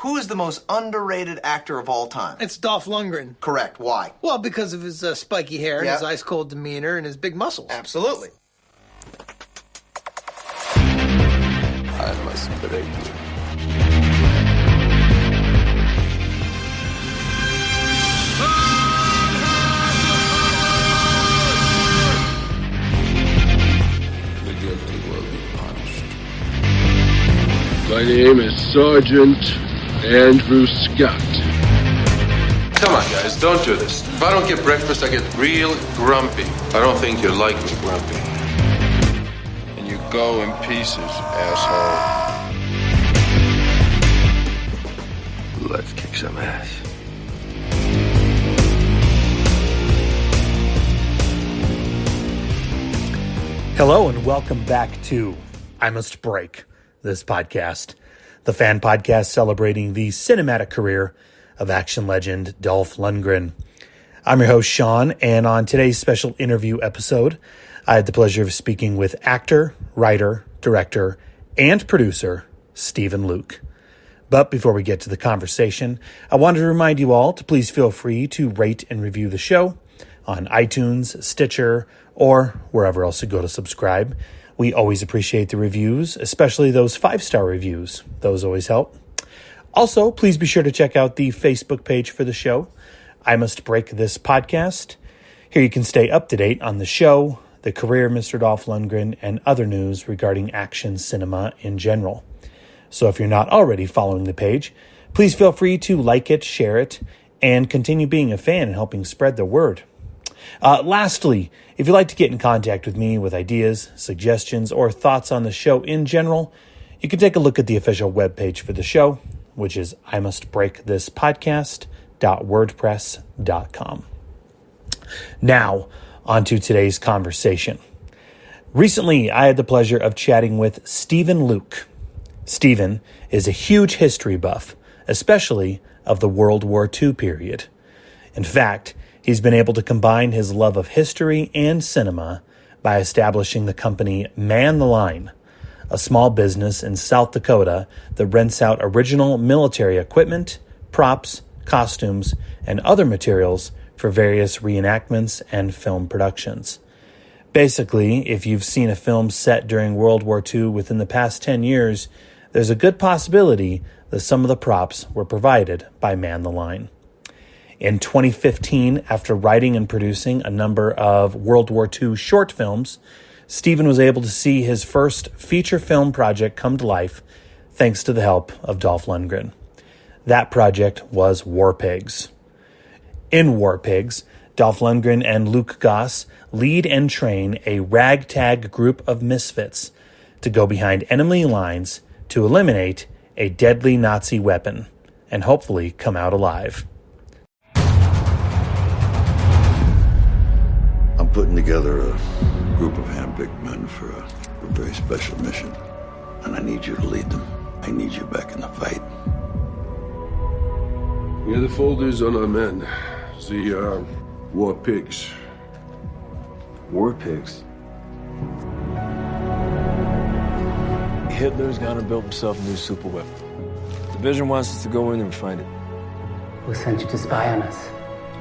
Who is the most underrated actor of all time? It's Dolph Lundgren. Correct. Why? Well, because of his spiky hair, and his ice-cold demeanor, and his big muscles. Absolutely. I must break you. The guilty will be punished. My name is Sergeant Andrew Scott. Come on, guys, don't do this. If I don't get breakfast, I get real grumpy. I don't think you like me grumpy. And you go in pieces, asshole. Let's kick some ass. Hello and welcome back to I Must Break This Podcast, the fan podcast celebrating the cinematic career of action legend Dolph Lundgren. I'm your host, Sean, and on today's special interview episode, I had the pleasure of speaking with actor, writer, director, and producer Stephen Luke. But before we get to the conversation, I wanted to remind you all to please feel free to rate and review the show on iTunes, Stitcher, or wherever else you go to subscribe. We always appreciate the reviews, especially those 5-star reviews. Those always help. Also, please be sure to check out the Facebook page for the show, I Must Break This Podcast. Here you can stay up to date on the show, the career of Mr. Dolph Lundgren, and other news regarding action cinema in general. So if you're not already following the page, please feel free to like it, share it, and continue being a fan and helping spread the word. Lastly, if you'd like to get in contact with me with ideas, suggestions, or thoughts on the show in general, you can take a look at the official webpage for the show, which is imustbreakthispodcast.wordpress.com. Now, on to today's conversation. Recently, I had the pleasure of chatting with Stephen Luke. Stephen is a huge history buff, especially of the World War II period. In fact, he's been able to combine his love of history and cinema by establishing the company Man the Line, a small business in South Dakota that rents out original military equipment, props, costumes, and other materials for various reenactments and film productions. Basically, if you've seen a film set during World War II within the past 10 years, there's a good possibility that some of the props were provided by Man the Line. In 2015, after writing and producing a number of World War II short films, Stephen was able to see his first feature film project come to life thanks to the help of Dolph Lundgren. That project was War Pigs. In War Pigs, Dolph Lundgren and Luke Goss lead and train a ragtag group of misfits to go behind enemy lines to eliminate a deadly Nazi weapon and hopefully come out alive. I'm putting together a group of hand-picked men for a very special mission, and I need you to lead them. I need you back in the fight. Here are the folders on our men. The War Pigs. War Pigs? Hitler's gonna build himself a new super weapon. The division wants us to go in and find it. Who sent you to spy on us?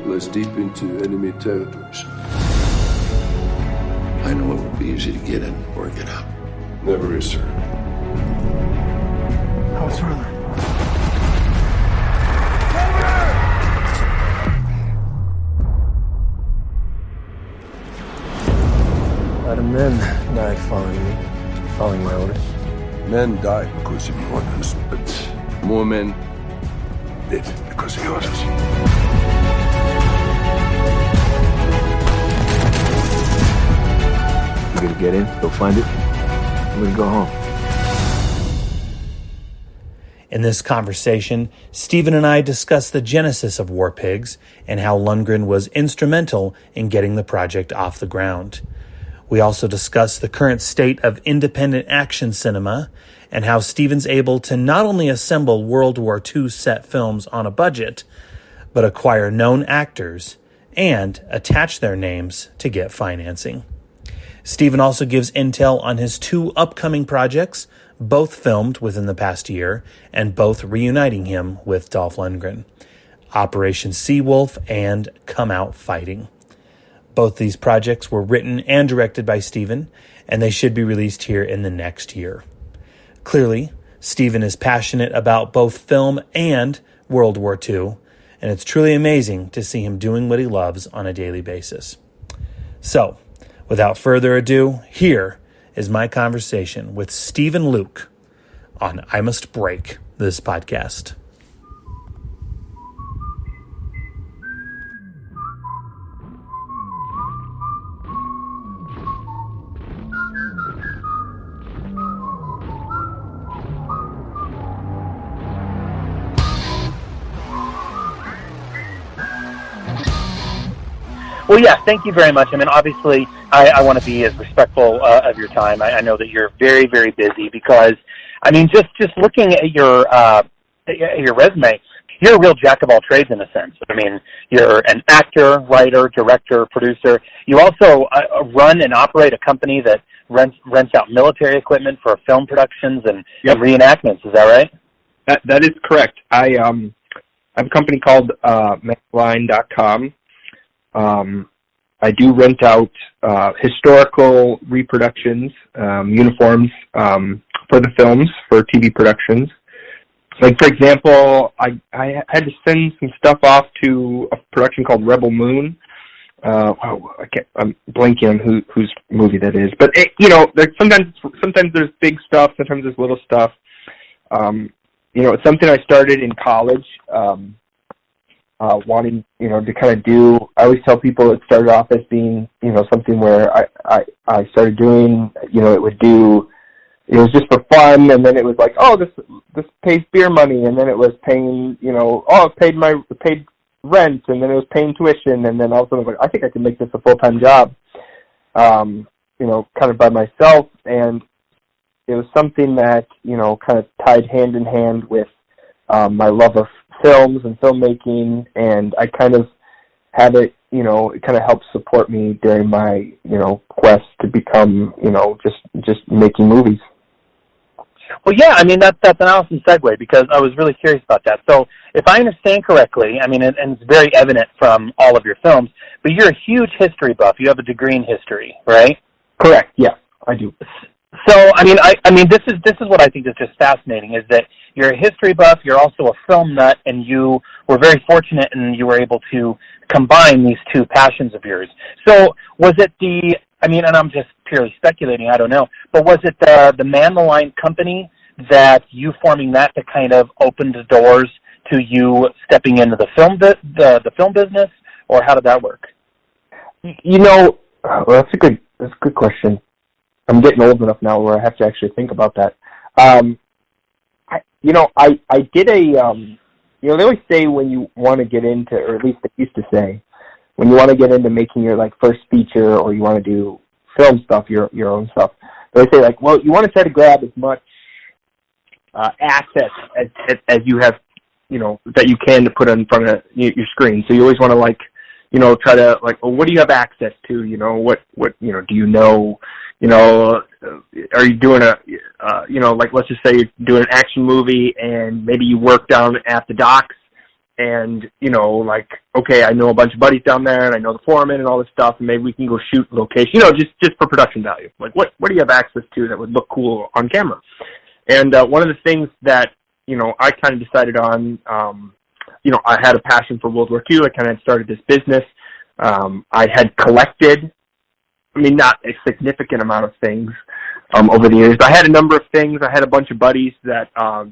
Let's deep into enemy territories. I know it will be easy to get in or get out. Never is, sir. How was further? A lot of men died following my orders. Men died because of your orders, but more men did because of yours. I'm gonna get in, go find it. I'm gonna go home. In this conversation, Stephen and I discuss the genesis of War Pigs and how Lundgren was instrumental in getting the project off the ground. We also discuss the current state of independent action cinema and how Stephen's able to not only assemble World War II set films on a budget, but acquire known actors and attach their names to get financing. Stephen also gives intel on his two upcoming projects, both filmed within the past year and both reuniting him with Dolph Lundgren. Operation Seawolf and Come Out Fighting. Both these projects were written and directed by Steven, and they should be released here in the next year. Clearly, Steven is passionate about both film and World War II, and it's truly amazing to see him doing what he loves on a daily basis. So, without further ado, here is my conversation with Steven Luke on I Must Break This Podcast. Well, yeah, thank you very much. I mean, obviously, I want to be as respectful of your time. I know that you're very, very busy because, I mean, just looking at your resume, you're a real jack of all trades in a sense. I mean, you're an actor, writer, director, producer. You also run and operate a company that rents out military equipment for film productions and reenactments. Is that right? That is correct. I have a company called MaxLine.com. I do rent out historical reproductions, uniforms for the films, for TV productions. Like, for example, I had to send some stuff off to a production called Rebel Moon. I'm blanking on whose movie that is. But, sometimes there's big stuff, sometimes there's little stuff. It's something I started in college. Wanting, to kind of do, I always tell people it started off as being, something where I started doing, it was just for fun, and then it was like, oh, this pays beer money, and then it was paying, it paid rent, and then it was paying tuition, and then all of a sudden I was like, I think I can make this a full-time job, kind of by myself, and it was something that, kind of tied hand in hand with my love of films and filmmaking, and I kind of had it, it kind of helped support me during my, quest to become, just making movies. Well, yeah, I mean, that's an awesome segue because I was really curious about that. So if I understand correctly, I mean, and it's very evident from all of your films, but you're a huge history buff. You have a degree in history, right? Correct, yeah, I do. So, I mean, this is what I think is just fascinating, is that you're a history buff, you're also a film nut, and you were very fortunate and you were able to combine these two passions of yours. So, was it and I'm just purely speculating, I don't know, but was it the Man the Line company that you forming that kind of opened the doors to you stepping into the film business, or how did that work? Well, that's a good question. I'm getting old enough now where I have to actually think about that. I did they always say when you want to get into, or at least they used to say, when you want to get into making your, first feature, or you want to do film stuff, your own stuff, they always say, well, you want to try to grab as much assets as you have, that you can to put in front of your screen. So you always want to, try to, well, what do you have access to? What do you know? Are you doing let's just say you're doing an action movie and maybe you work down at the docks and, okay, I know a bunch of buddies down there and I know the foreman and all this stuff, and maybe we can go shoot location, just for production value. What do you have access to that would look cool on camera? And one of the things that, I kind of decided on, I had a passion for World War II. I kind of started this business. I had collected, not a significant amount of things over the years, but I had a number of things. I had a bunch of buddies that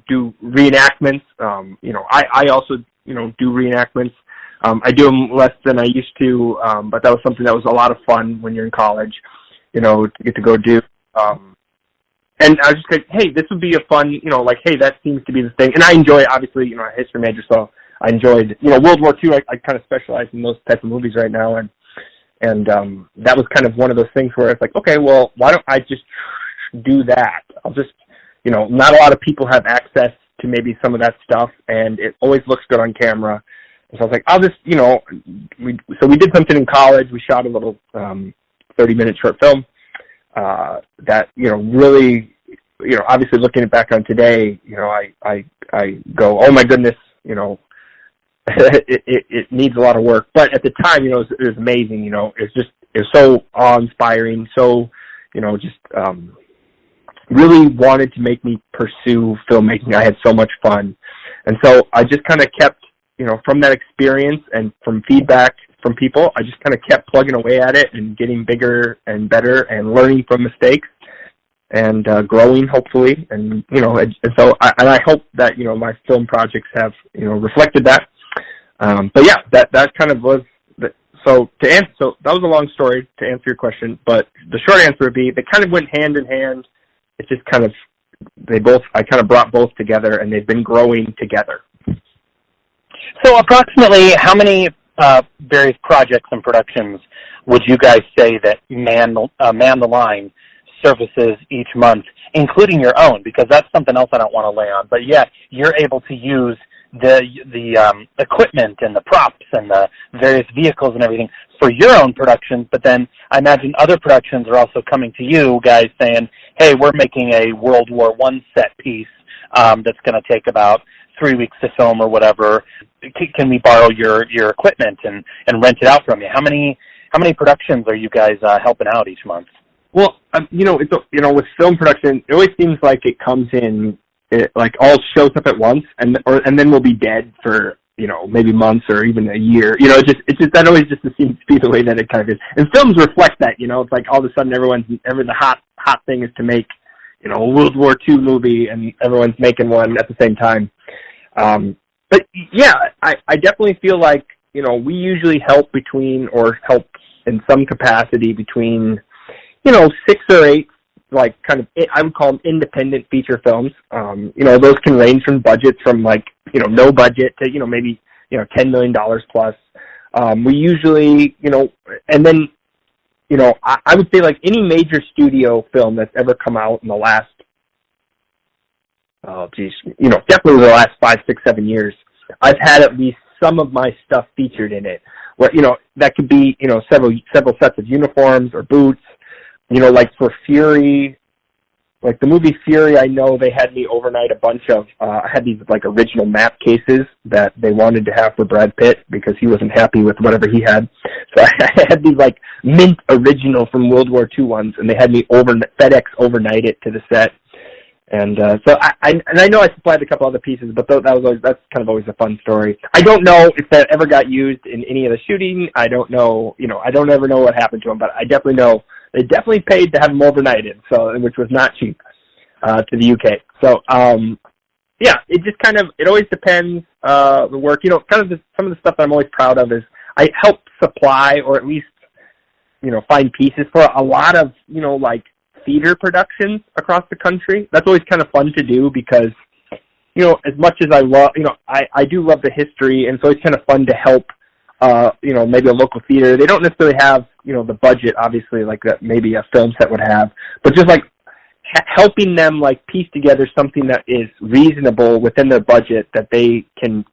do reenactments. I also, do reenactments. I do them less than I used to, but that was something that was a lot of fun when you're in college, to get to go do. And I was just like, hey, this would be a fun, hey, that seems to be the thing. And I enjoy, obviously, a history major, so I enjoyed, World War II. I kind of specialize in those types of movies right now, and that was kind of one of those things where it's like, okay, well, why don't I just do that? I'll just, not a lot of people have access to maybe some of that stuff, and it always looks good on camera. And so I was like, I'll just, we did something in college. We shot a little 30-minute short film that, really obviously looking back on today, I go, oh my goodness, it needs a lot of work. But at the time, it was amazing. It was so awe-inspiring. So, really wanted to make me pursue filmmaking. I had so much fun. And so I just kind of kept, from that experience and from feedback from people, I just kind of kept plugging away at it and getting bigger and better and learning from mistakes and growing, hopefully. And, and so I hope that, my film projects have, reflected that. But yeah, that kind of was so that was a long story to answer your question, but the short answer would be they kind of went hand in hand. It's just kind of, I kind of brought both together, and they've been growing together. So approximately how many various projects and productions would you guys say that Man the Line surfaces each month, including your own? Because that's something else I don't want to lay on. But yeah, you're able to use the equipment and the props and the various vehicles and everything for your own productions, but then I imagine other productions are also coming to you guys saying, hey, we're making a World War I set piece that's going to take about 3 weeks to film or whatever. Can we borrow your equipment and rent it out from you? How many productions are you guys helping out each month? Well, it's with film production, it always seems like it comes in, like all shows up at once, and then we'll be dead for maybe months or even a year. It's just that always just seems to be the way that it kind of is. And films reflect that. It's like all of a sudden the hot thing is to make a World War II movie, and everyone's making one at the same time. But yeah, I definitely feel like we usually help in some capacity between 6 or 8. Like kind of, I would call them independent feature films. Those can range from budgets from like, no budget to, maybe, $10 million plus. We usually, and then, I would say like any major studio film that's ever come out in the last, definitely the last 5, 6, 7 years, I've had at least some of my stuff featured in it. Where, that could be, several sets of uniforms or boots. Like for Fury, like the movie Fury, I know they had me overnight a bunch of, I had these like original map cases that they wanted to have for Brad Pitt because he wasn't happy with whatever he had. So I had these like mint original from World War II ones, and they had me FedEx overnight it to the set. And so I know I supplied a couple other pieces, but that's kind of always a fun story. I don't know if that ever got used in any of the shooting. I don't know, I don't ever know what happened to them, but I definitely know they definitely paid to have them overnighted, which was not cheap to the UK. So yeah, it just kind of, it always depends the work. Kind of some of the stuff that I'm always proud of is I help supply or at least find pieces for a lot of like theater productions across the country. That's always kind of fun to do because, as much as I love, I do love the history, and so it's kind of fun to help, maybe a local theater. They don't necessarily have, the budget, obviously, like that maybe a film set would have, but just like helping them like piece together something that is reasonable within their budget that they can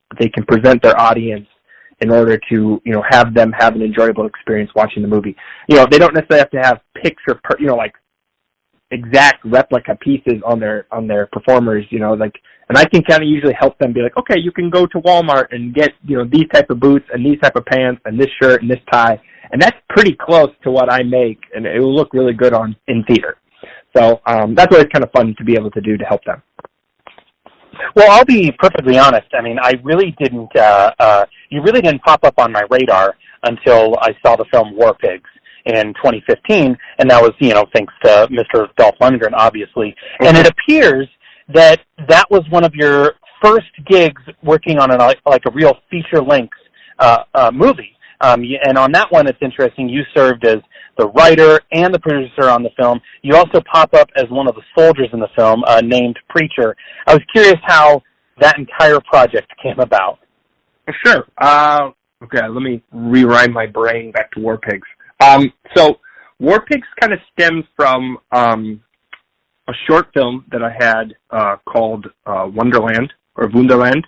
present their audience in order to, have them have an enjoyable experience watching the movie. They don't necessarily have to have picture, like exact replica pieces on their performers, and I can kind of usually help them be like, okay, you can go to Walmart and get, these type of boots and these type of pants and this shirt and this tie, and that's pretty close to what I make, and it will look really good in theater. So that's always kind of fun to be able to do to help them. Well, I'll be perfectly honest. I mean, I really didn't, you really didn't pop up on my radar until I saw the film War Pigs in 2015, and that was, thanks to Mr. Dolph Lundgren, obviously. And it appears that was one of your first gigs working on a real feature-length movie. And on that one, it's interesting, you served as the writer and the producer on the film. You also pop up as one of the soldiers in the film, named Preacher. I was curious how that entire project came about. Sure. Okay, let me rewind my brain back to War Pigs. So War Pigs kind of stems from a short film that I had called Wonderland or Wunderland.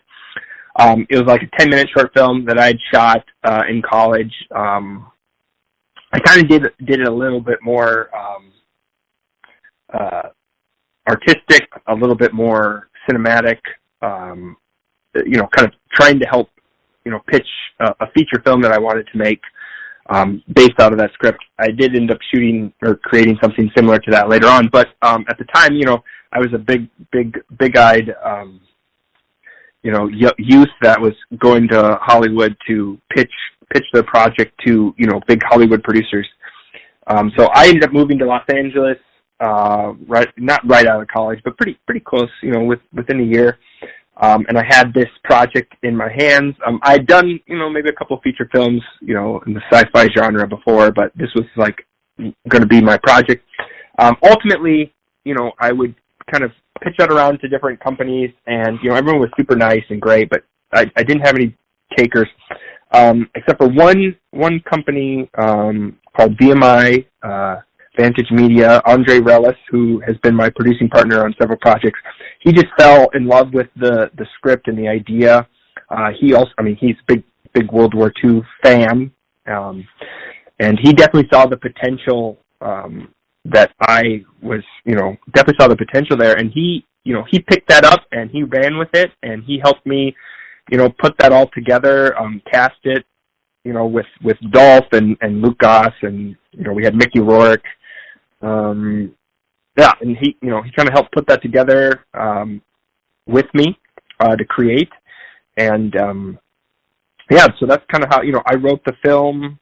It was like a 10-minute short film that I had shot in college. I kind of did it a little bit more artistic, a little bit more cinematic, kind of trying to help, pitch a feature film that I wanted to make based out of that script. I did end up shooting or creating something similar to that later on, but at the time, I was a big-eyed, youth that was going to Hollywood to pitch their project to, big Hollywood producers. So I ended up moving to Los Angeles, not right out of college, but pretty close, within a year. And I had this project in my hands. I'd done, maybe a couple of feature films, in the sci-fi genre before, but this was going to be my project. Ultimately, I would kind of pitch that around to different companies, and, everyone was super nice and great, but I didn't have any takers, except for one company, called VMI, Vantage Media. Andre Relis, who has been my producing partner on several projects, he just fell in love with the script and the idea. He's a big World War II fan, and he definitely saw the potential that I was, definitely saw the potential there, and he picked that up and he ran with it, and he helped me, put that all together, cast it, with Dolph and Luke Goss, and we had Mickey Rourke. And he kind of helped put that together with me to create, and so that's kind of how I wrote the film.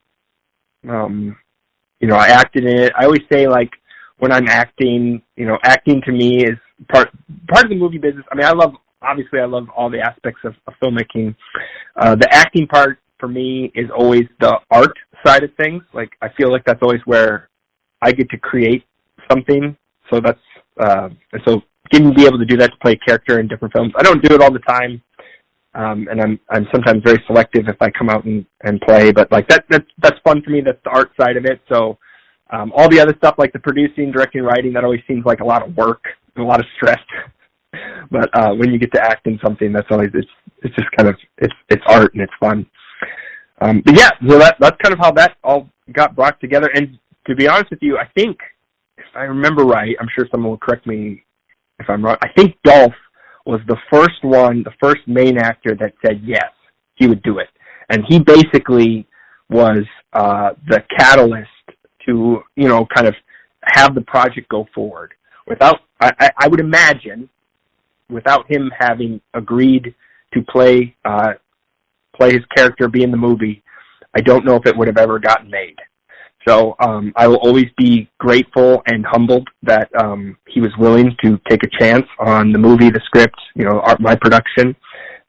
I acted in it. I always say, like, when I'm acting, acting to me is part of the movie business. I mean, I love all the aspects of filmmaking. The acting part for me is always the art side of things. Like, I feel like that's always where I get to create something. So that's so getting to be able to do that, to play a character in different films. I don't do it all the time, and I'm sometimes very selective if I come out and play. But like that's fun for me. That's the art side of it. So all the other stuff, like the producing, directing, writing, that always seems like a lot of work and a lot of stress. But when you get to act in something, that's always it's just kind of it's art and it's fun. But yeah, so that's kind of how that all got brought together. And to be honest with you, I think, if I remember right, I'm sure someone will correct me if I'm wrong, I think Dolph was the first main actor that said yes, he would do it. And he basically was the catalyst to, kind of have the project go forward. I would imagine, without him having agreed to play his character, be in the movie, I don't know if it would have ever gotten made. So I will always be grateful and humbled that he was willing to take a chance on the movie, the script, my production.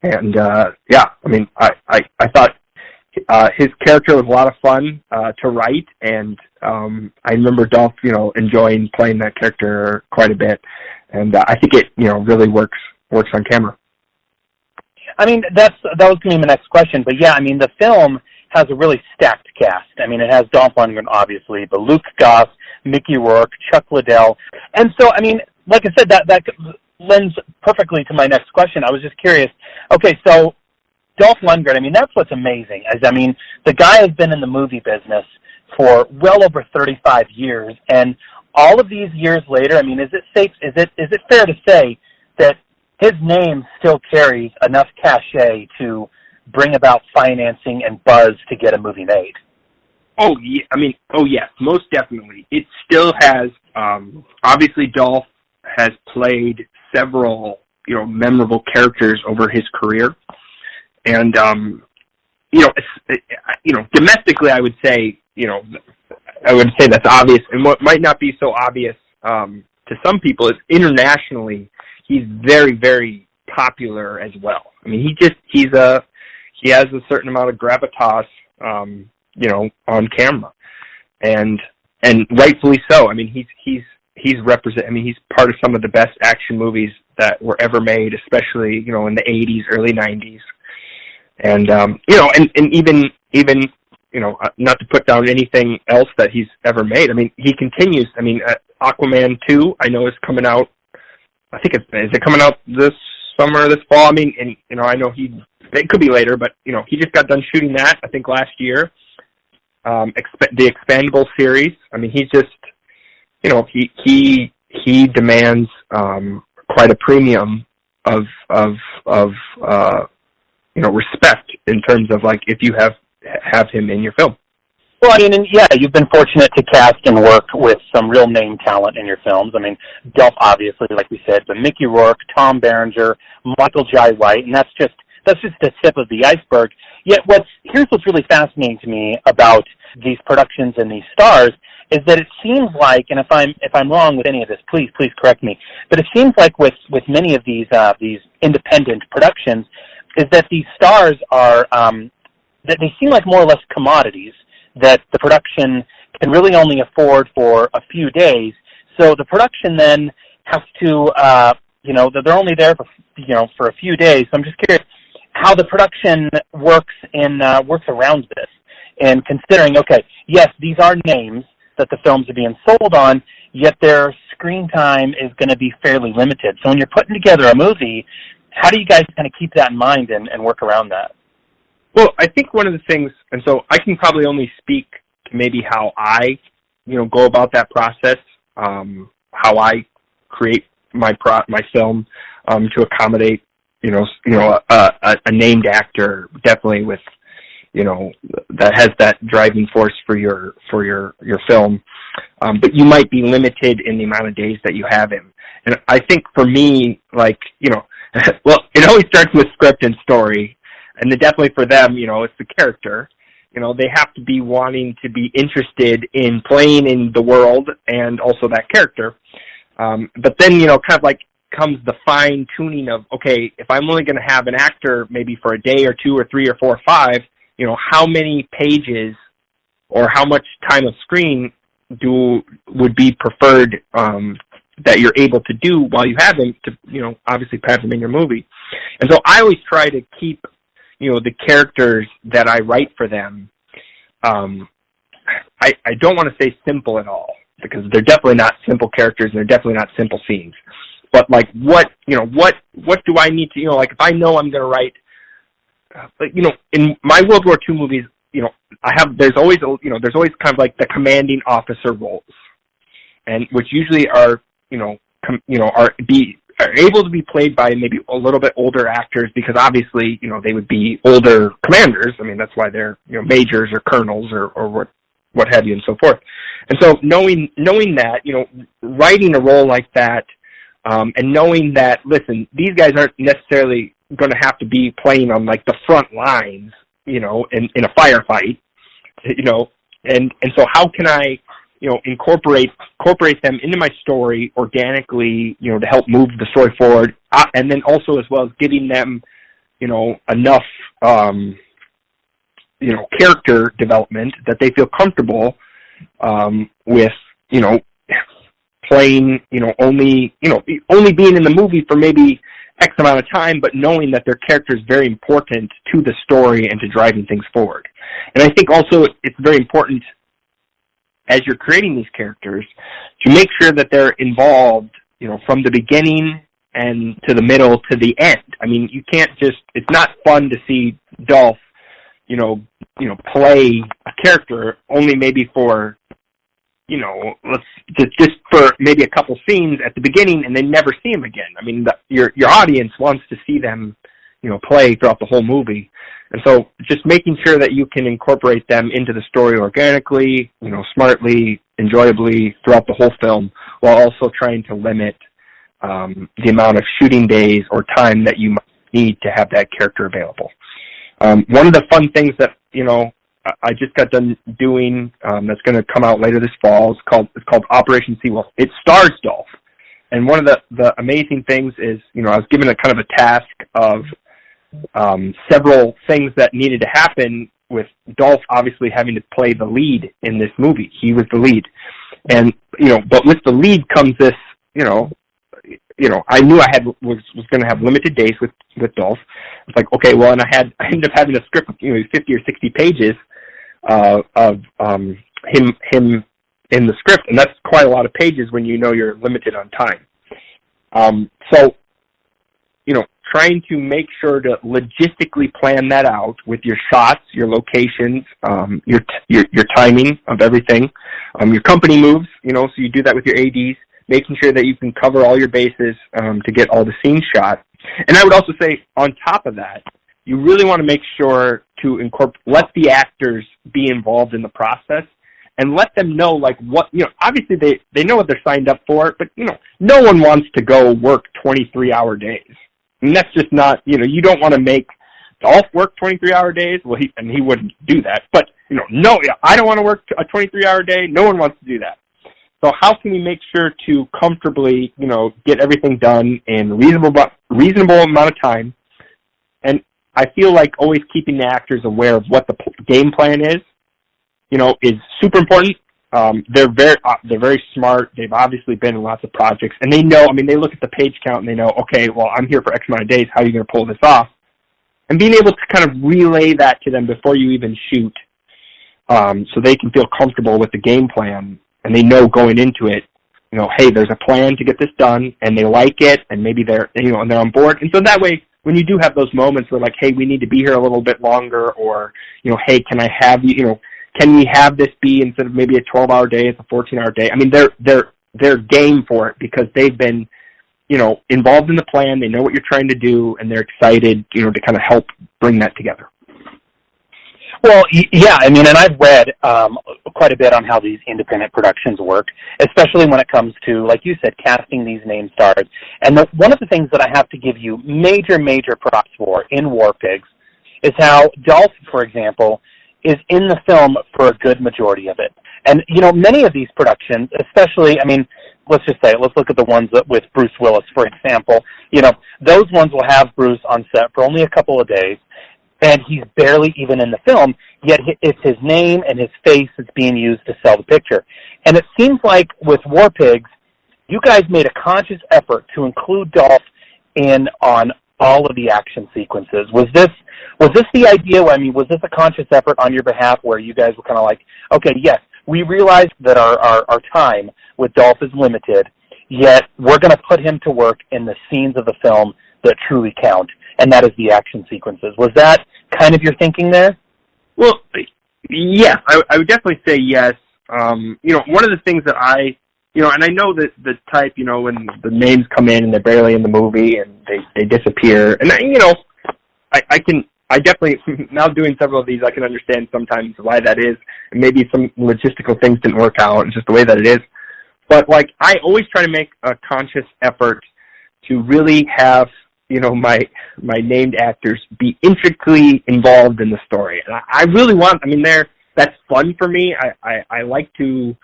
And I thought his character was a lot of fun to write, and I remember Dolph, enjoying playing that character quite a bit. And I think it, really works on camera. I mean, that was going to be my next question, but yeah, I mean, the film has a really stacked cast. I mean, it has Dolph Lundgren, obviously, but Luke Goss, Mickey Rourke, Chuck Liddell. And so, I mean, like I said, that lends perfectly to my next question. I was just curious. Okay, so Dolph Lundgren, I mean, that's what's amazing. The guy has been in the movie business for well over 35 years, and all of these years later, I mean, is it fair to say that his name still carries enough cachet to bring about financing and buzz to get a movie made? Oh, yeah. Yes, most definitely. It still has, obviously Dolph has played several, memorable characters over his career. And, domestically, I would say that's obvious. And what might not be so obvious to some people is internationally, he's very, very popular as well. I mean, he has a certain amount of gravitas, on camera, and rightfully so. I mean, he's part of some of the best action movies that were ever made, especially, in the 80s, early 90s. And, and even, not to put down anything else that he's ever made. I mean, he continues. I mean, Aquaman 2, I know is coming out. I think is it coming out this summer, this fall? I mean, and, I know it could be later, but, he just got done shooting that, I think, last year. The Expendable series. I mean, he's just, he he demands quite a premium of respect in terms of like if you have him in your film. Well, I mean, and yeah, you've been fortunate to cast and work with some real name talent in your films. I mean, Dolph, obviously, like we said, but Mickey Rourke, Tom Berenger, Michael Jai White, and that's just the tip of the iceberg. Yet, here's what's really fascinating to me about these productions and these stars is that it seems like, and if I'm wrong with any of this, please correct me. But it seems like with many of these independent productions, is that these stars are that they seem like more or less commodities that the production can really only afford for a few days. So the production then has to, they're only there for a few days. So I'm just curious how the production works around this, and considering, okay, yes, these are names that the films are being sold on, yet their screen time is going to be fairly limited. So when you're putting together a movie, how do you guys kind of keep that in mind and work around that? Well, I think one of the things, and so I can probably only speak to maybe how I, go about that process, how I create my film to accommodate, a named actor, definitely with, that has that driving force for your film. But you might be limited in the amount of days that you have him. And I think for me, like, well, it always starts with script and story. And then definitely for them, it's the character. They have to be wanting to be interested in playing in the world and also that character. But then, kind of like comes the fine tuning of, okay, if I'm only going to have an actor maybe for a day or two or three or four or five, how many pages or how much time of screen would be preferred that you're able to do while you have them to, obviously have them in your movie. And so I always try to keep the characters that I write for them, I don't want to say simple at all, because they're definitely not simple characters and they're definitely not simple scenes. But like what do I need to, like if I know I'm going to write, in my World War II movies, there's always kind of like the commanding officer roles, and which usually are are able to be played by maybe a little bit older actors, because obviously, they would be older commanders. I mean, that's why they're, majors or colonels or what have you and so forth. And so knowing that, writing a role like that, and knowing that, listen, these guys aren't necessarily going to have to be playing on like the front lines, in a firefight, and so how can I, incorporate them into my story organically, to help move the story forward, and then also as well as giving them, enough, character development that they feel comfortable with, playing, only being in the movie for maybe X amount of time, but knowing that their character is very important to the story and to driving things forward. And I think also it's very important, as you're creating these characters, to make sure that they're involved, from the beginning and to the middle to the end. I mean, you can't it's not fun to see Dolph, play a character only maybe for, just for maybe a couple scenes at the beginning and then never see him again. I mean, your audience wants to see them, play throughout the whole movie. And so just making sure that you can incorporate them into the story organically, smartly, enjoyably throughout the whole film, while also trying to limit the amount of shooting days or time that you might need to have that character available. One of the fun things that, I just got done doing, that's going to come out later this fall, it's called Operation Seawolf. It stars Dolph. And one of the amazing things is, I was given a kind of a task of several things that needed to happen, with Dolph obviously having to play the lead in this movie. He was the lead. And, but with the lead comes this, I knew I was going to have limited days with Dolph. It's like, okay, well, and I ended up having a script of 50 or 60 pages of him in the script, and that's quite a lot of pages when you're limited on time. So, trying to make sure to logistically plan that out with your shots, your locations, your timing of everything, your company moves, so you do that with your ADs, making sure that you can cover all your bases to get all the scenes shot. And I would also say, on top of that, you really want to make sure to let the actors be involved in the process and let them know, like, what, obviously they know what they're signed up for, but, no one wants to go work 23-hour days. And that's just not, you don't want to make Dolph work 23-hour days. Well, he wouldn't do that. But, no, I don't want to work a 23-hour day. No one wants to do that. So how can we make sure to comfortably, get everything done in reasonable amount of time? And I feel like always keeping the actors aware of what the game plan is super important. They're very smart. They've obviously been in lots of projects, and they know. I mean, they look at the page count and they know, okay, well, I'm here for X amount of days. How are you going to pull this off? And being able to kind of relay that to them before you even shoot, so they can feel comfortable with the game plan, and they know going into it, hey, there's a plan to get this done, and they like it, and maybe they're, and they're on board. And so that way, when you do have those moments where, like, hey, we need to be here a little bit longer, or, hey, can I have you, can we have this be, instead of maybe a 12-hour day, it's a 14-hour day? I mean, they're game for it because they've been, involved in the plan. They know what you're trying to do, and they're excited, to kind of help bring that together. Well, yeah, I mean, and I've read quite a bit on how these independent productions work, especially when it comes to, like you said, casting these name stars. And one of the things that I have to give you major props for in War Pigs is how Dolph, for example, is in the film for a good majority of it. And, many of these productions, especially, I mean, let's just say, let's look at the ones with Bruce Willis, for example. Those ones will have Bruce on set for only a couple of days, and he's barely even in the film, yet it's his name and his face that's being used to sell the picture. And it seems like with War Pigs, you guys made a conscious effort to include Dolph in on all of the action sequences. Was this the idea? I mean, was this a conscious effort on your behalf where you guys were kind of like, okay, yes, we realize that our time with Dolph is limited, yet we're going to put him to work in the scenes of the film that truly count, and that is the action sequences. Was that kind of your thinking there? Well, yeah, I would definitely say yes. One of the things that and I know that the type, when the names come in and they're barely in the movie and they disappear, and I definitely, now doing several of these, I can understand sometimes why that is, and maybe some logistical things didn't work out, it's just the way that it is. But, like, I always try to make a conscious effort to really have, my named actors be intricately involved in the story. And I really want, that's fun for me. I like to,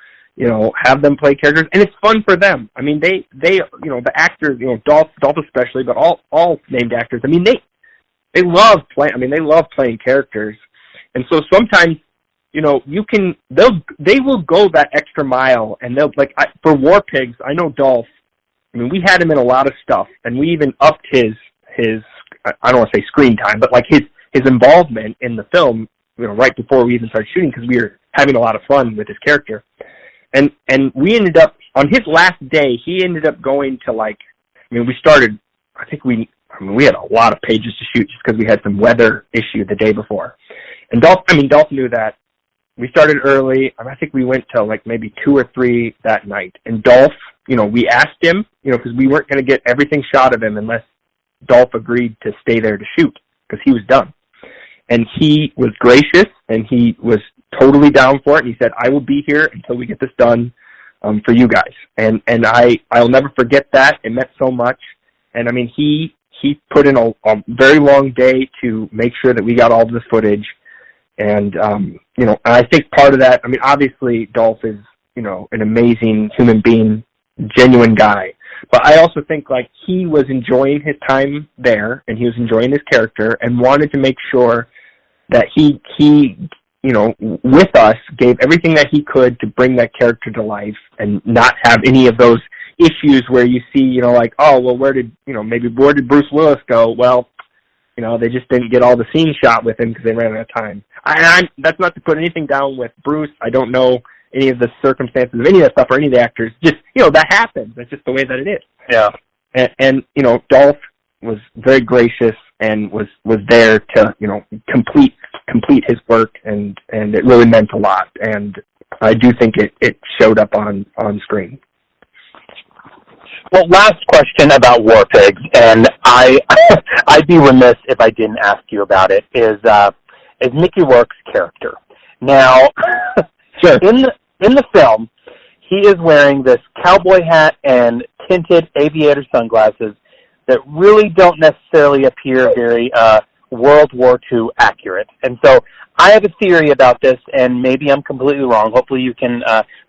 have them play characters, and it's fun for them. I mean, they the actors, Dolph especially, but all named actors, they love playing. They love playing characters, and so sometimes, they will go that extra mile, and they'll for War Pigs. I know Dolph. We had him in a lot of stuff, and we even upped his I don't want to say screen time, but like his involvement in the film, right before we even started shooting, because we were having a lot of fun with his character, and we ended up on his last day. He ended up going to we started. I think we had a lot of pages to shoot just because we had some weather issue the day before. And Dolph knew that. We started early. I think we went to maybe 2 or 3 that night. And Dolph, we asked him, because we weren't going to get everything shot of him unless Dolph agreed to stay there to shoot, because he was done. And he was gracious, and he was totally down for it. And he said, I will be here until we get this done for you guys. And I'll never forget that. It meant so much. And he put in a very long day to make sure that we got all of this footage. And, I think part of that, obviously Dolph is, an amazing human being, genuine guy. But I also think, he was enjoying his time there, and he was enjoying his character, and wanted to make sure that he with us, gave everything that he could to bring that character to life and not have any of those issues where you see, oh, well, where did Bruce Willis go? Well, they just didn't get all the scenes shot with him because they ran out of time. That's not to put anything down with Bruce. I don't know any of the circumstances of any of that stuff or any of the actors. Just, that happens. That's just the way that it is. Yeah. And Dolph was very gracious and was there to, complete his work, and it really meant a lot. And I do think it showed up on screen. Well, last question about War Pigs, and I'd be remiss if I didn't ask you about it, is Mickey Rourke's character. Now, sure. in the film, he is wearing this cowboy hat and tinted aviator sunglasses that really don't necessarily appear very World War II accurate. And so I have a theory about this, and maybe I'm completely wrong. Hopefully you can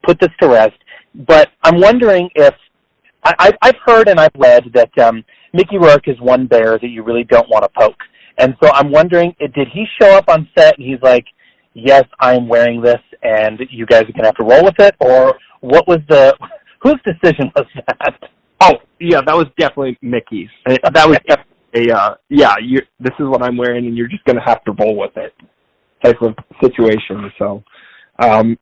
put this to rest. But I'm wondering if I've heard and I've read that Mickey Rourke is one bear that you really don't want to poke. And so I'm wondering, did he show up on set and he's like, yes, I'm wearing this, and you guys are going to have to roll with it? Or what was whose decision was that? Oh, yeah, that was definitely Mickey's. That was definitely this is what I'm wearing, and you're just going to have to roll with it type of situation. So, there's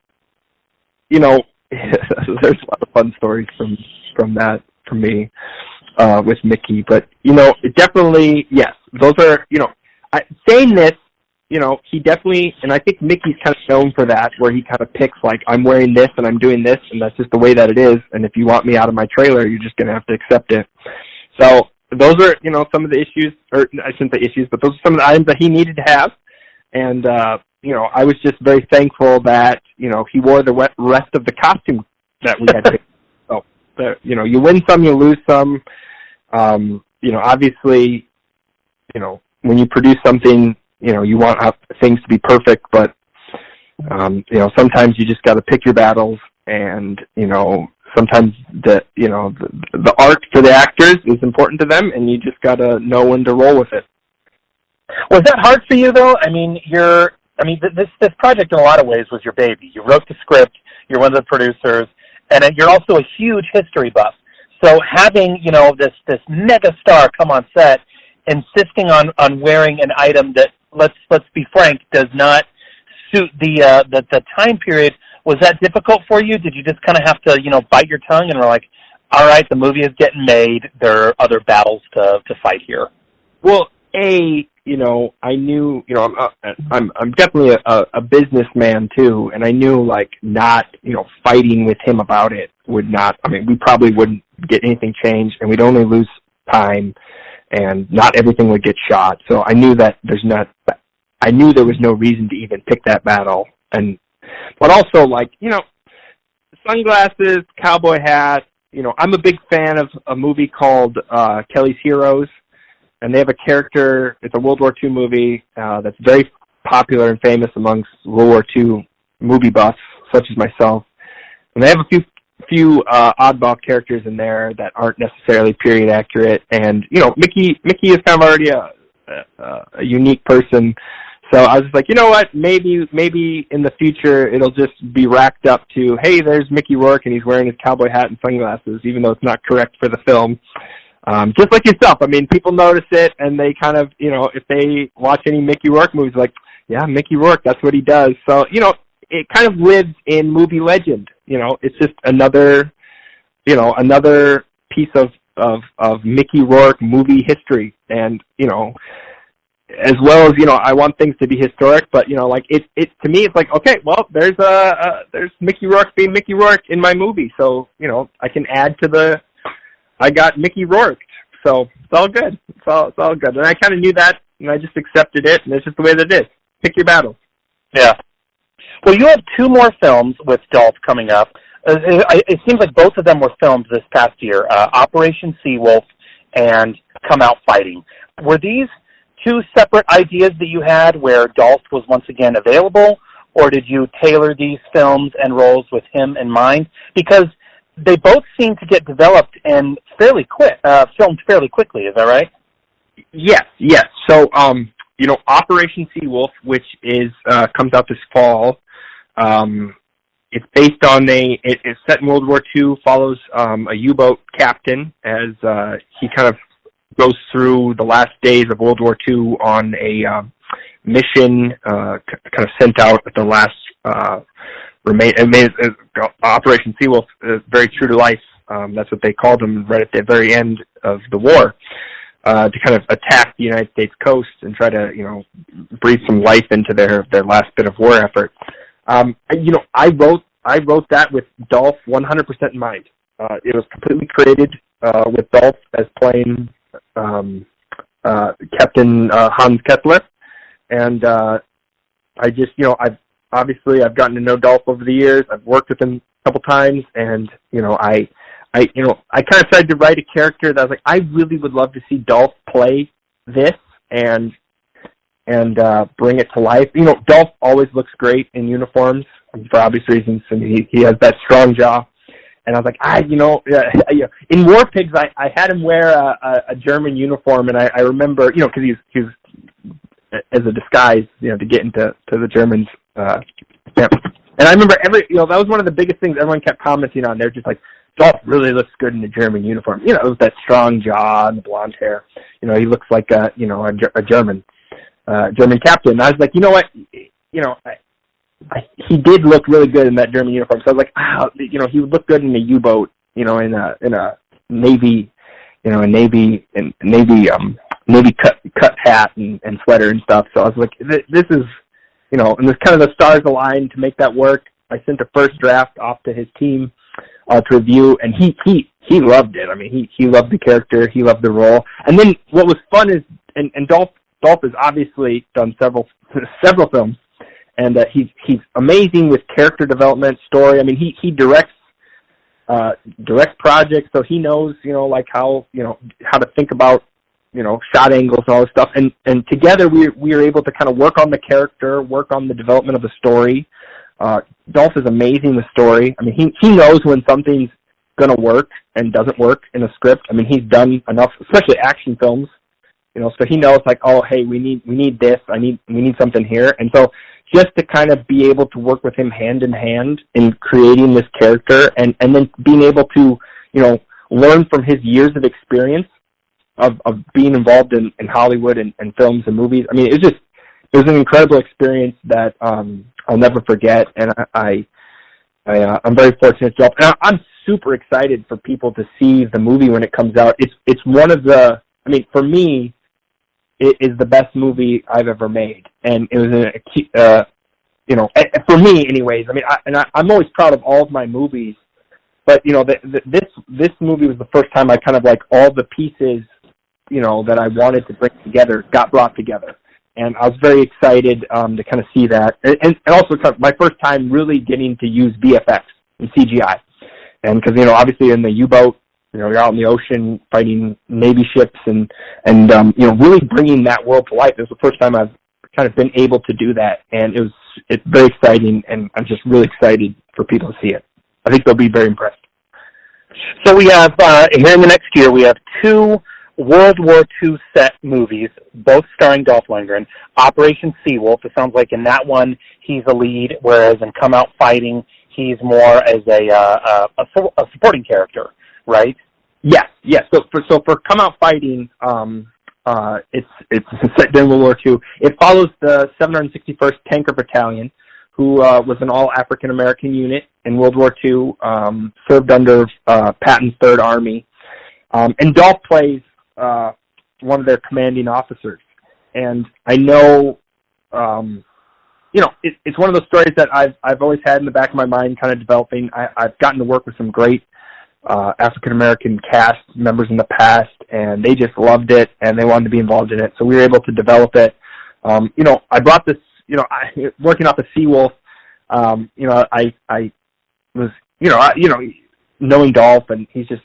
a lot of fun stories from that for me with Mickey. But, it definitely, yes, those are, saying this, he definitely, and I think Mickey's kind of known for that, where he kind of picks, like, I'm wearing this and I'm doing this, and that's just the way that it is, and if you want me out of my trailer, you're just going to have to accept it. So those are, some of the issues, or I shouldn't say issues, but those are some of the items that he needed to have, and, I was just very thankful that, he wore the rest of the costume that we had. So, you win some, you lose some. Obviously, when you produce something, you want things to be perfect, but, sometimes you just got to pick your battles, and, sometimes the art for the actors is important to them, and you just got to know when to roll with it. Was that hard for you, though? This project in a lot of ways was your baby. You wrote the script, you're one of the producers, and you're also a huge history buff. So having, this mega star come on set, insisting on wearing an item that, let's be frank, does not suit the time period, was that difficult for you? Did you just kind of have to, bite your tongue and were like, all right, the movie is getting made, there are other battles to fight here? Well, I knew, I'm definitely a businessman too, and I knew, like, not, fighting with him about it would not, we probably wouldn't get anything changed, and we'd only lose time, and not everything would get shot. So I knew that I knew there was no reason to even pick that battle. But also, like, sunglasses, cowboy hat, I'm a big fan of a movie called Kelly's Heroes, and they have a character, it's a World War II movie that's very popular and famous amongst World War II movie buffs, such as myself. And they have a few oddball characters in there that aren't necessarily period accurate. And, Mickey is kind of already a unique person. So I was just like, you know what, maybe in the future it'll just be racked up to, hey, there's Mickey Rourke and he's wearing his cowboy hat and sunglasses, even though it's not correct for the film. Just like yourself, people notice it, and they kind of, if they watch any Mickey Rourke movies, like, yeah, Mickey Rourke, that's what he does. So, it kind of lives in movie legend. It's just another piece of Mickey Rourke movie history. And, as well as, I want things to be historic, but, it to me, it's like, okay, well, there's Mickey Rourke being Mickey Rourke in my movie. So, I can add to I got Mickey Rourke. So it's all good. It's all good. And I kind of knew that, and I just accepted it, and it's just the way that it is. Pick your battles. Yeah. Well, you have 2 more films with Dolph coming up. It seems like both of them were filmed this past year, Operation Seawolf and Come Out Fighting. Were these 2 separate ideas that you had where Dolph was once again available, or did you tailor these films and roles with him in mind? Because they both seem to get developed and filmed fairly quickly. Is that right? Yes. So, Operation Seawolf, which is comes out this fall. It's based on it's set in World War II. Follows a U-boat captain as he kind of goes through the last days of World War II on a mission, kind of sent out at the last. Operation Seawolf is very true to life. That's what they called them right at the very end of the war, to kind of attack the United States coast and try to, breathe some life into their last bit of war effort. I wrote that with Dolph 100% in mind. It was completely created with Dolph as playing Captain Hans Kessler, and I just, I've gotten to know Dolph over the years. I've worked with him a couple times, and I kind of tried to write a character that I was like, I really would love to see Dolph play this and bring it to life. Dolph always looks great in uniforms for obvious reasons, and he has that strong jaw. And I was like, in War Pigs, I had him wear a German uniform, and I remember, because he's as a disguise, to get into the Germans. And I remember that was one of the biggest things everyone kept commenting on. They're just like, Dolph really looks good in a German uniform. It was that strong jaw and the blonde hair. He looks like a German captain. And I was like, you know what, he did look really good in that German uniform. So I was like, he would look good in a U-boat, in a Navy, Navy cut hat and sweater and stuff. So I was like, this is, and this kind of the stars aligned to make that work. I sent a first draft off to his team to review, and he loved it. I mean, he loved the character, he loved the role. And then what was fun is, and Dolph has obviously done several films. And he's amazing with character development, story. I mean, he directs projects, so he knows, how to think about, shot angles and all this stuff. And together we are able to kind of work on the character, work on the development of the story. Dolph is amazing with story. I mean, he knows when something's going to work and doesn't work in a script. I mean, he's done enough, especially action films, so he knows, like, oh, hey, we need this. We need something here. And so just to kind of be able to work with him hand in hand in creating this character and then being able to, learn from his years of experience of being involved in Hollywood and films and movies. I mean, it was an incredible experience that I'll never forget. And I'm very fortunate to, and I'm super excited for people to see the movie when it comes out. It's one of the, I mean, for me, it is the best movie I've ever made, and it was for me, anyways. I mean, I'm always proud of all of my movies, but this movie was the first time I kind of like all the pieces, that I wanted to bring together got brought together, and I was very excited to kind of see that, and also my first time really getting to use VFX and CGI, and because obviously in the U-boat. You're out in the ocean fighting Navy ships and really bringing that world to life. It was the first time I've kind of been able to do that, and it's very exciting, and I'm just really excited for people to see it. I think they'll be very impressed. So we have, here in the next year, we have 2 World War II set movies, both starring Dolph Lundgren. Operation Seawolf, it sounds like in that one he's a lead, whereas in Come Out Fighting, he's more as a supporting character, right? Yes. So for Come Out Fighting, it's set during World War II. It follows the 761st Tanker Battalion, who was an all African American unit in World War II, served under Patton's Third Army, and Dolph plays one of their commanding officers. And I know, it's one of those stories that I've always had in the back of my mind, kind of developing. I've gotten to work with some great African-American cast members in the past, and they just loved it, and they wanted to be involved in it, so we were able to develop it. I brought this, working off of Seawolf, I was, knowing Dolph, and he's just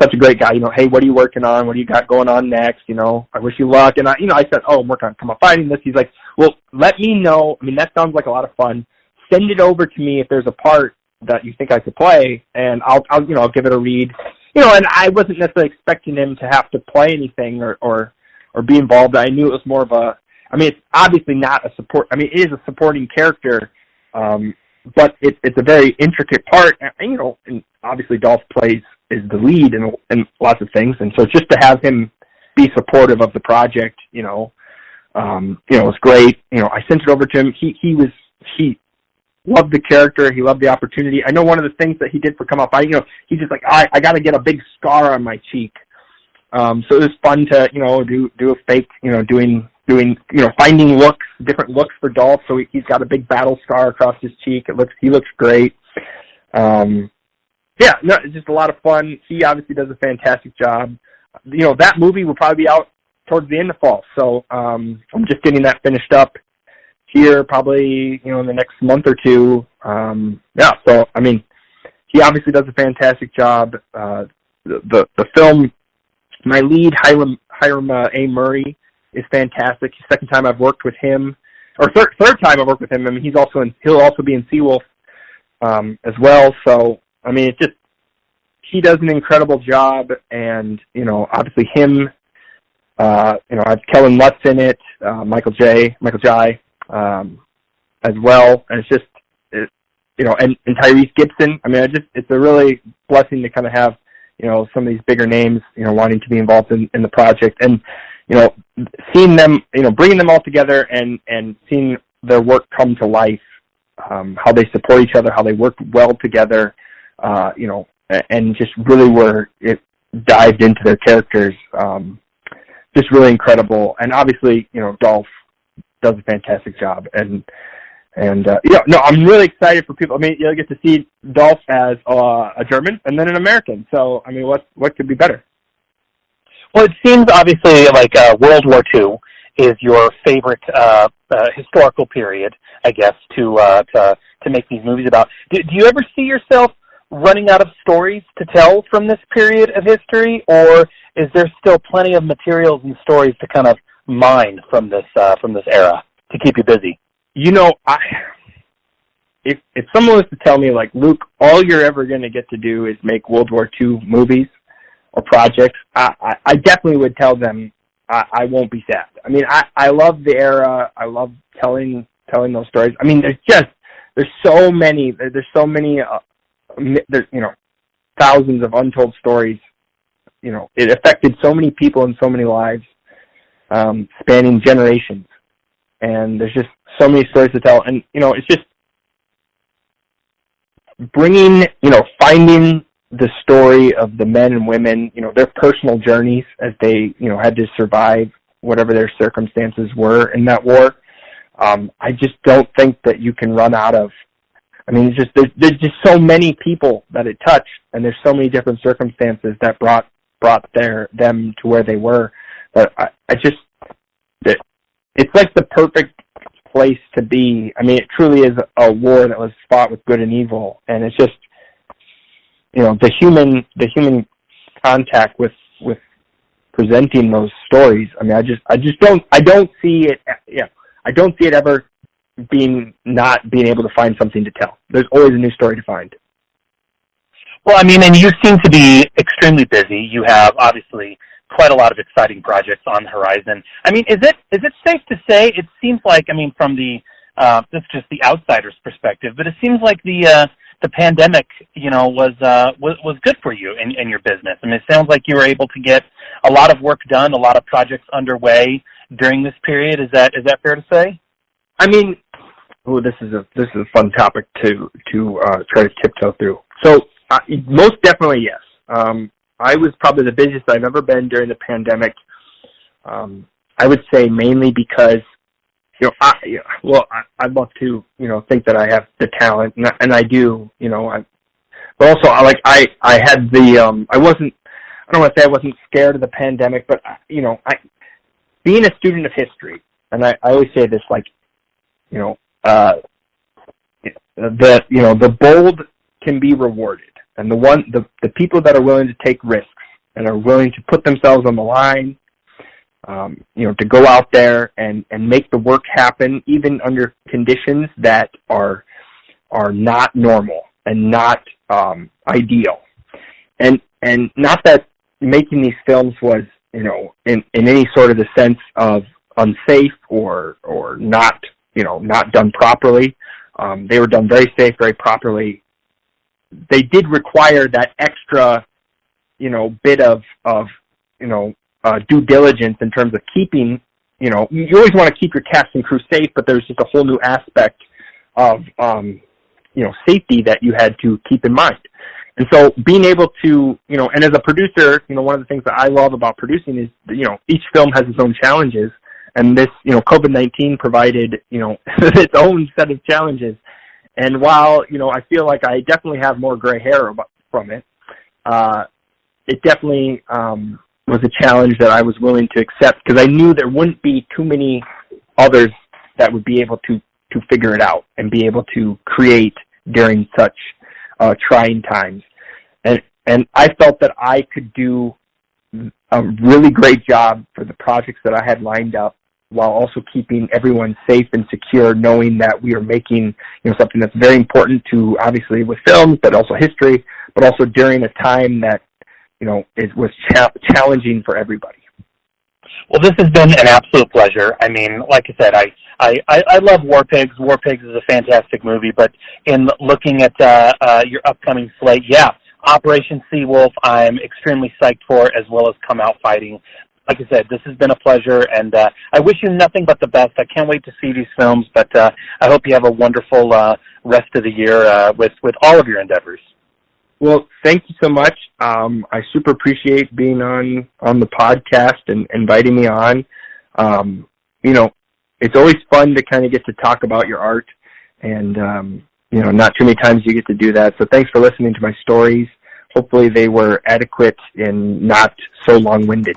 such a great guy, hey, what are you working on? What do you got going on next? I wish you luck. And I said, oh, I'm working on Come Out Fighting this. He's like, well, let me know. I mean, that sounds like a lot of fun. Send it over to me if there's a part that you think I could play, and I'll give it a read. And I wasn't necessarily expecting him to have to play anything or be involved. I knew it was more of a, I mean, it's obviously not a support, I mean, it is a supporting character, but it's a very intricate part, and obviously Dolph is the lead in lots of things, and so just to have him be supportive of the project, was great. I sent it over to him. He loved the character. He loved the opportunity. I know one of the things that he did for Come Out Fighting, he's just like, I got to get a big scar on my cheek. So it was fun to, do a fake, finding different looks for Dolph. So he's got a big battle scar across his cheek. He looks great. Yeah, no, it's just a lot of fun. He obviously does a fantastic job. That movie will probably be out towards the end of fall, so I'm just getting that finished up here probably, in the next month or two. So, I mean, he obviously does a fantastic job. The film, my lead, Hiram A. Murray, is fantastic. Second time I've worked with him, or third time I've worked with him. I mean, he'll also be in Seawolf as well. So, I mean, he does an incredible job, and obviously him. I have Kellen Lutz in it, Michael Jai, as well, and it's just, and Tyrese Gibson. I mean, it's a really blessing to kind of have, some of these bigger names, wanting to be involved in the project, and, seeing them, bringing them all together and seeing their work come to life, how they support each other, how they work well together, and just really were dived into their characters, just really incredible. And obviously, Dolph does a fantastic job. And I'm really excited for people. I mean, you'll get to see Dolph as a German and then an American. So, I mean, what could be better? Well, it seems obviously like World War II is your favorite historical period, I guess, to make these movies about. Do you ever see yourself running out of stories to tell from this period of history, or is there still plenty of materials and stories to kind of mine from this era to keep you busy? If someone was to tell me, like, Luke, all you're ever going to get to do is make World War II movies or projects, I definitely would tell them I won't be sad. I mean, I love the era. I love telling those stories. I mean, there's so many thousands of untold stories. It affected so many people and so many lives, spanning generations. And there's just so many stories to tell. And, it's just finding the story of the men and women, their personal journeys as they, had to survive whatever their circumstances were in that war. I just don't think that you can run out of. I mean, there's just so many people that it touched, and there's so many different circumstances that brought them to where they were. But it's like the perfect place to be. I mean, it truly is a war that was fought with good and evil, and it's just, the human contact with presenting those stories. I mean, I don't see it. Yeah, I don't see it ever not being able to find something to tell. There's always a new story to find. Well, I mean, and you seem to be extremely busy. You have obviously quite a lot of exciting projects on the horizon. I mean, is it safe to say, it seems like, I mean, from the this is just the outsider's perspective, but it seems like the pandemic, was good for you and your business. I mean, it sounds like you were able to get a lot of work done, a lot of projects underway during this period. Is that fair to say? I mean, this is a fun topic to try to tiptoe through. So most definitely yes. I was probably the busiest I've ever been during the pandemic. I would say mainly because I'd love to think that I have the talent, and I do. But also I had the I don't want to say I wasn't scared of the pandemic, but being a student of history, and I always say this, like, the bold can be rewarded, and the people that are willing to take risks and are willing to put themselves on the line, to go out there and make the work happen, even under conditions that are not normal and not ideal, and not that making these films was in any sort of the sense of unsafe or not not done properly. They were done very safe, very properly. They did require that extra, bit of due diligence in terms of keeping, you always want to keep your cast and crew safe, but there's just a whole new aspect of, safety that you had to keep in mind. And so being able to, and as a producer, one of the things that I love about producing is, each film has its own challenges. And this, COVID-19 provided, its own set of challenges. And while, I feel like I definitely have more gray hair from it, it definitely was a challenge that I was willing to accept because I knew there wouldn't be too many others that would be able to figure it out and be able to create during such trying times. And I felt that I could do a really great job for the projects that I had lined up while also keeping everyone safe and secure, knowing that we are making, something that's very important to, obviously, with films, but also history, but also during a time that, was challenging for everybody. Well, this has been an absolute pleasure. I mean, like I said, I love War Pigs. War Pigs is a fantastic movie, but in looking at your upcoming slate, Operation Seawolf, I'm extremely psyched for, as well as Come Out Fighting. Like I said, this has been a pleasure, and I wish you nothing but the best. I can't wait to see these films, but I hope you have a wonderful rest of the year with all of your endeavors. Well, thank you so much. I super appreciate being on the podcast and inviting me on. It's always fun to kind of get to talk about your art, and not too many times you get to do that. So thanks for listening to my stories. Hopefully they were adequate and not so long-winded.